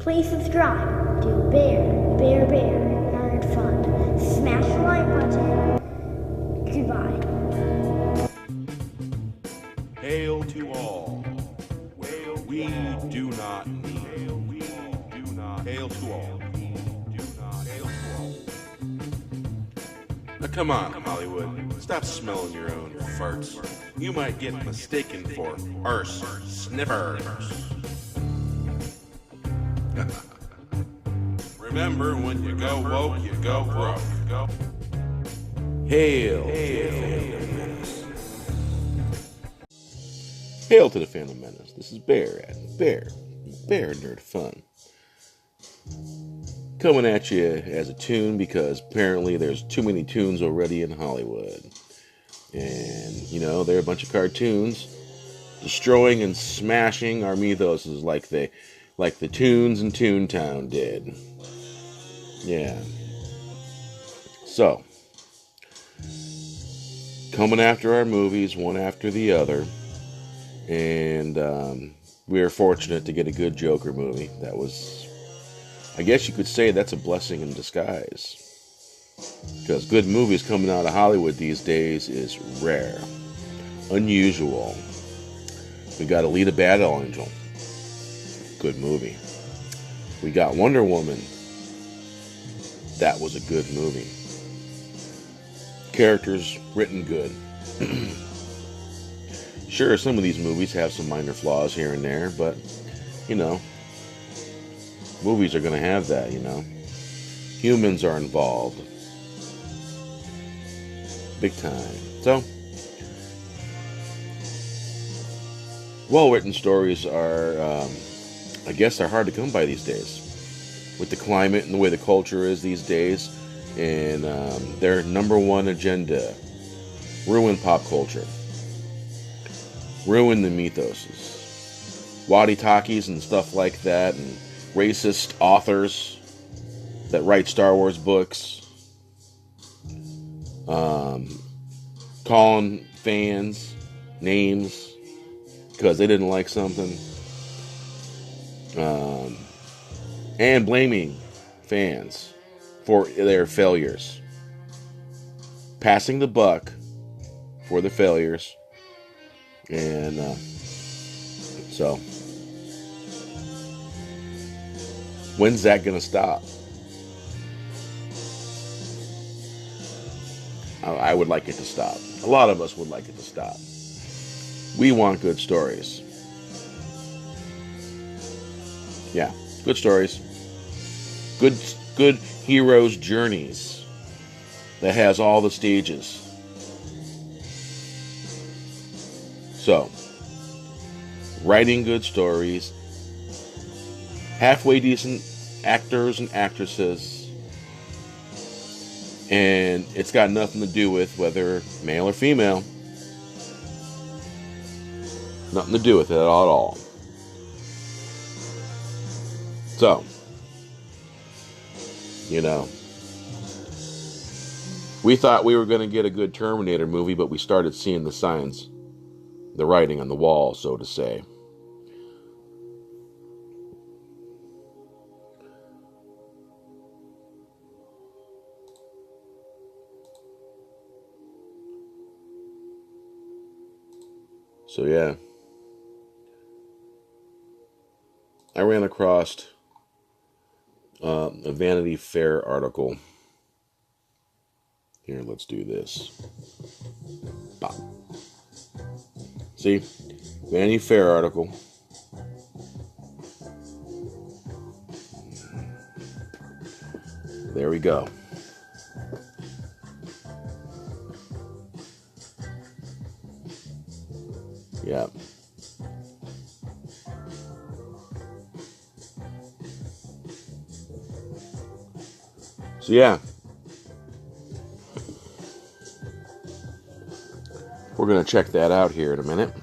Please subscribe to Bear Nerd Fun. Smash the like button. Goodbye. Hail to all. We do not need. Hail to all. Now come on, Hollywood. Stop smelling your own farts. You might get mistaken for arse sniffers. Remember, when you go woke, you go broke. Hail to the Fandom Menace. Hail to the Fandom Menace. This is Bear at Bear Nerd Fun. Coming at you as a tune because apparently there's too many tunes already in Hollywood. And, there are a bunch of cartoons destroying and smashing our mythoses like the tunes in Toontown did. Yeah. So, coming after our movies, one after the other. And we are fortunate to get a good Joker movie. That was, I guess you could say that's a blessing in disguise. Because good movies coming out of Hollywood these days is rare. Unusual. We got Alita Battle Angel. Good movie. We got Wonder Woman. That was a good movie. Characters written good. Sure, some of these movies have some minor flaws here and there, but, movies are going to have that, Humans are involved. Big time. So, well-written stories are, I guess, they're hard to come by these days. With the climate and the way the culture is these days, and their number one agenda, ruin pop culture. Ruin the mythoses. Waddy-talkies and stuff like that, and racist authors that write Star Wars books. Calling fans names because they didn't like something. And blaming fans for their failures. Passing the buck for the failures. And so, when's that going to stop? I would like it to stop. A lot of us would like it to stop. We want good stories. Yeah, good stories. Good heroes' journeys that has all the stages. So, writing good stories, halfway decent actors and actresses, and it's got nothing to do with whether male or female. Nothing to do with it at all. So, we thought we were going to get a good Terminator movie, but we started seeing the signs, the writing on the wall, so to say. So yeah, I ran across a Vanity Fair article. Here, let's do this. Bop. See? Vanity Fair article. There we go. Yeah. So yeah. We're going to check that out here in a minute.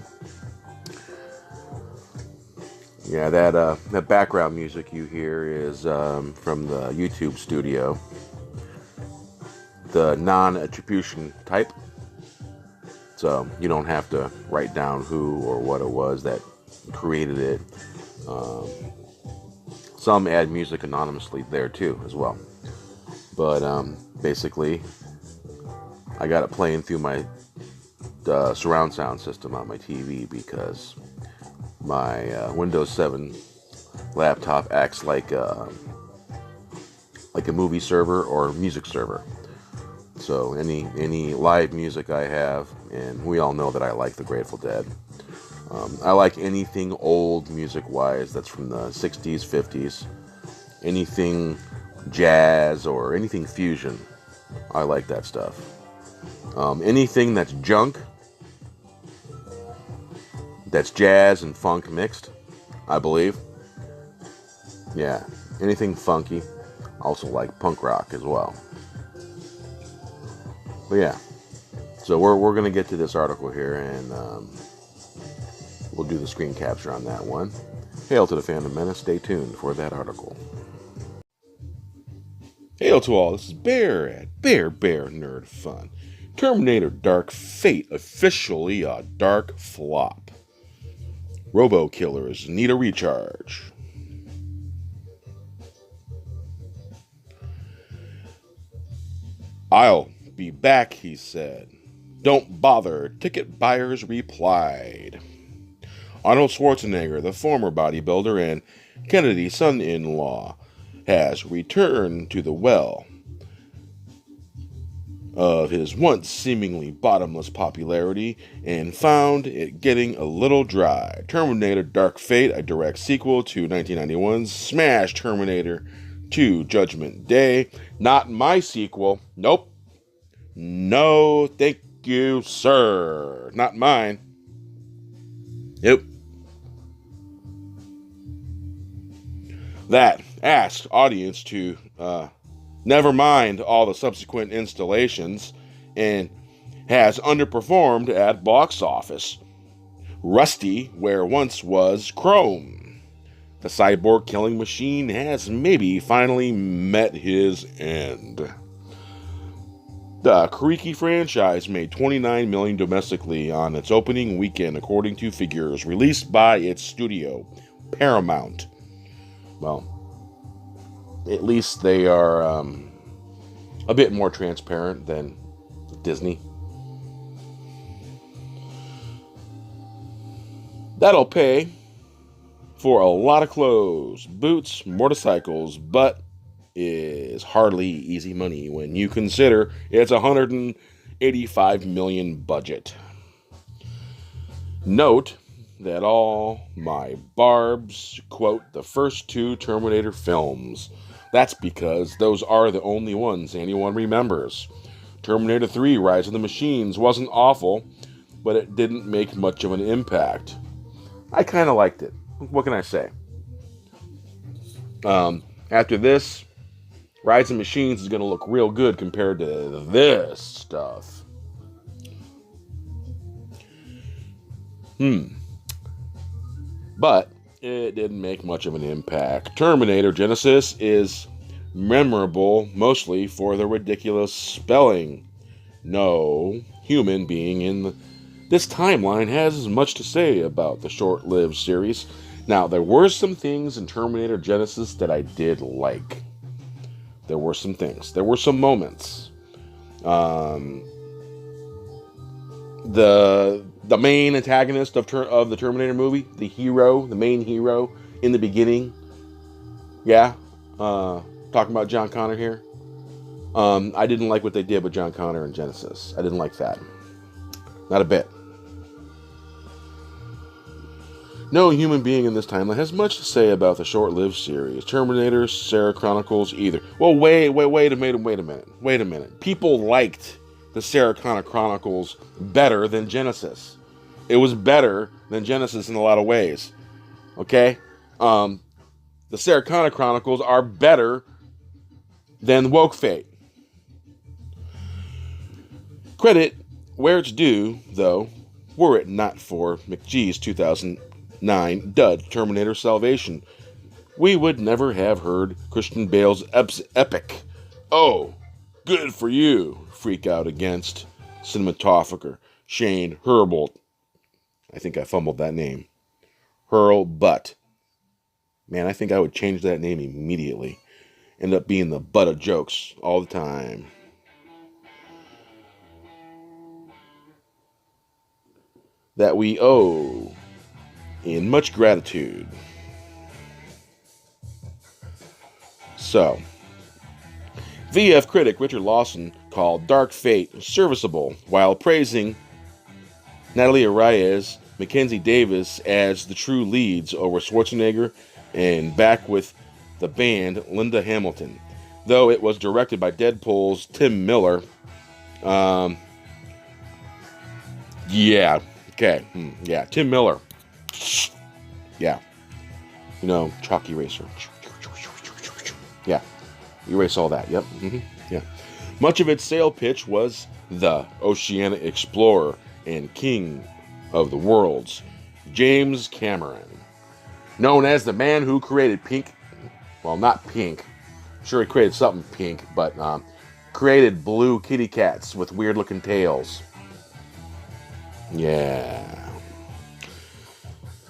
Yeah, that background music you hear is from the YouTube studio. The non-attribution type. So you don't have to write down who or what it was that created it. Some add music anonymously there too, as well. But basically, I got it playing through my surround sound system on my TV because my Windows 7 laptop acts like a movie server or music server. So any live music I have, and we all know that I like the Grateful Dead. I like anything old music-wise that's from the 60s, 50s. Anything jazz or anything fusion. I like that stuff. Anything that's junk, that's jazz and funk mixed, I believe. Yeah, anything funky. Also like punk rock as well. But yeah, so we're going to get to this article here, and we'll do the screen capture on that one. Hail to the Fandom Menace. Stay tuned for that article. Hail to all. This is Bear at Bear Nerd Fun. Terminator Dark Fate, officially a dark flop. Robo Killers need a recharge. I'll be back, he said. Don't bother, ticket buyers replied. Arnold Schwarzenegger, the former bodybuilder and Kennedy's son-in-law, has returned to the well of his once seemingly bottomless popularity and found it getting a little dry. Terminator Dark Fate, a direct sequel to 1991's smash Terminator 2 Judgment Day. Not my sequel. Nope. No, thank you, sir. Not mine. Yep. That asked audience to never mind all the subsequent installations and has underperformed at box office. Rusty, where once was Chrome. The cyborg killing machine has maybe finally met his end. The creaky franchise made $29 million domestically on its opening weekend, according to figures released by its studio, Paramount. Well, at least they are a bit more transparent than Disney. That'll pay for a lot of clothes, boots, motorcycles, but is hardly easy money when you consider its $185 million budget. Note that all my barbs quote the first two Terminator films. That's because those are the only ones anyone remembers. Terminator 3 Rise of the Machines wasn't awful, but it didn't make much of an impact. I kind of liked it. What can I say? After this, Rise of Machines is going to look real good compared to this stuff. But it didn't make much of an impact. Terminator Genesis is memorable mostly for the ridiculous spelling. No human being in this timeline has as much to say about the short-lived series. Now, there were some things in Terminator Genesis that I did like. There were some things. There were some moments. The main antagonist of the Terminator movie, the main hero in the beginning. Yeah, talking about John Connor here. I didn't like what they did with John Connor in Genesis. I didn't like that. Not a bit. No human being in this timeline has much to say about the short-lived series. Terminator, Sarah Chronicles, either. Well, wait a minute. People liked the Sarah Connor Chronicles better than Genesis. It was better than Genesis in a lot of ways. Okay? The Sarah Connor Chronicles are better than Woke Fate. Credit where it's due, though, were it not for McGee's 2009 dud Terminator Salvation, we would never have heard Christian Bale's epic, "Oh, good for you," freak out against cinematographer Shane Hurlbut. I think I fumbled that name. Hurlbut. Man, I think I would change that name immediately. End up being the butt of jokes all the time. That we owe in much gratitude. So, VF critic Richard Lawson called Dark Fate serviceable while praising Natalia Reyes, Mackenzie Davis as the true leads over Schwarzenegger and back with the band Linda Hamilton. Though it was directed by Deadpool's Tim Miller. Tim Miller. Yeah. You know, chalk eraser. Yeah. Erase all that. Yep. Yeah. Much of its sale pitch was the Oceanic Explorer and King of the Worlds, James Cameron. Known as the man who created pink. Well, not pink. Sure, he created something pink, but created blue kitty cats with weird-looking tails. Yeah.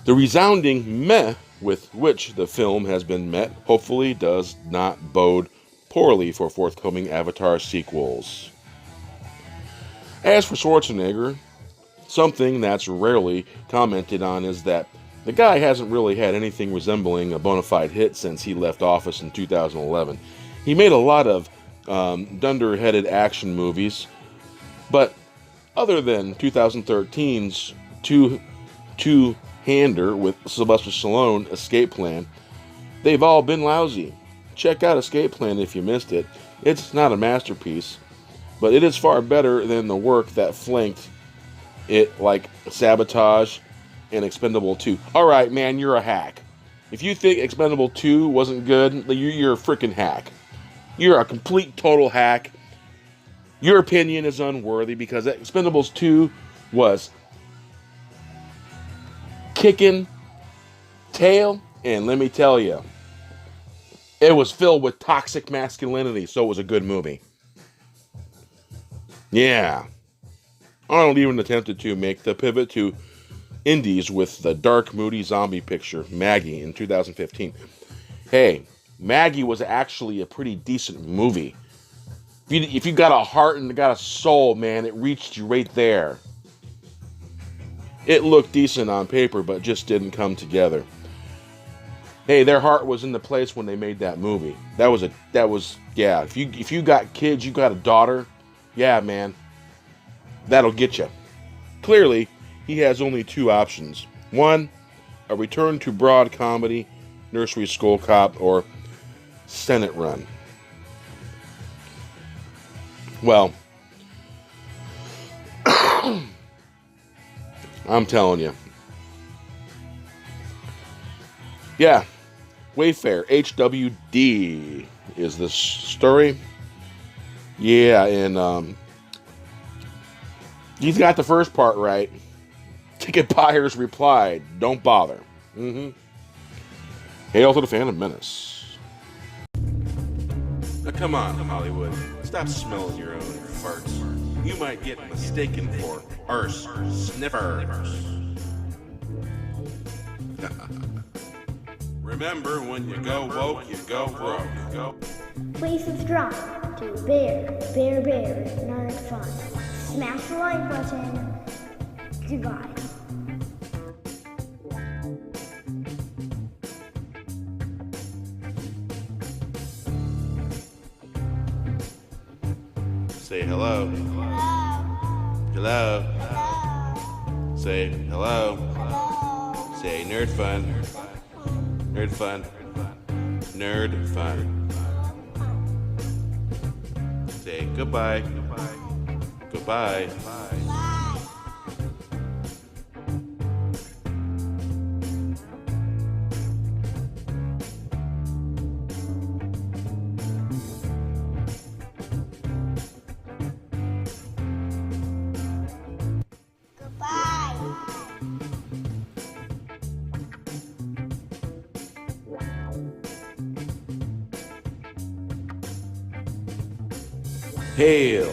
The resounding meh with which the film has been met hopefully does not bode poorly for forthcoming Avatar sequels. As for Schwarzenegger, something that's rarely commented on is that the guy hasn't really had anything resembling a bona fide hit since he left office in 2011. He made a lot of dunder-headed action movies, but other than 2013's two-hander with Sylvester Stallone, Escape Plan, they've all been lousy. Check out Escape Plan if you missed it. It's not a masterpiece, but it is far better than the work that flanked it, like Sabotage and Expendable 2. Alright, man, you're a hack. If you think Expendable 2 wasn't good, you're a freaking hack. You're a complete, total hack. Your opinion is unworthy because Expendables 2 was kicking tail, and let me tell you, it was filled with toxic masculinity, so it was a good movie. Yeah. Arnold even attempted to make the pivot to indies with the dark, moody zombie picture, Maggie, in 2015. Hey, Maggie was actually a pretty decent movie. If you got a heart and got a soul, man, it reached you right there. It looked decent on paper, but just didn't come together. Hey, their heart was in the place when they made that movie. That was yeah. If you got kids, you got a daughter, yeah, man, that'll get you. Clearly, he has only two options. One, a return to broad comedy, Nursery School Cop, or Senate Run. Well, I'm telling you. Yeah, Wayfair, HWD is this story. Yeah, and he's got the first part right. Ticket buyers replied, don't bother. Hail to the Fandom Menace. Now come on, Hollywood. Stop smelling your own farts. You might get mistaken for arse sniffers. Remember, when you go woke, you go broke. Please subscribe to Bear Nerd Fun. Smash the like button. Goodbye. Say hello. Hello. Hello. Say hello. Say nerd fun. Nerd fun. Nerd fun. Say goodbye. Goodbye. Hail.